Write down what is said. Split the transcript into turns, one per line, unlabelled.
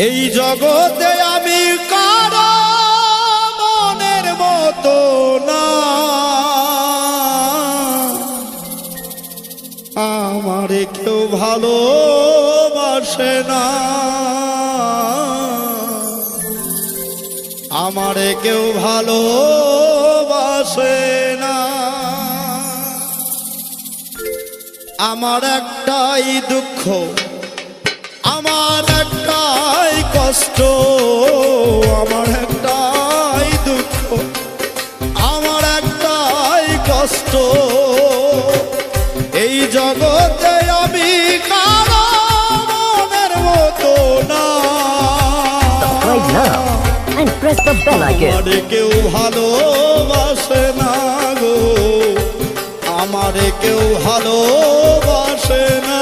এই জগতে আমি কারো মনের মতো না, আমারে কেউ ভালোবাসে না, আমারে কেউ ভালোবাসে না। আমার একটাই দুঃখ, আমার একটাই কষ্ট, আমার একটাই দুঃখ, আমার একটাই কষ্ট। এই জগতে আমি কারো মনের মতো না, আমারে কেউ ভালোবাসে না গো, আমারে কেউ ভালোবাসে না।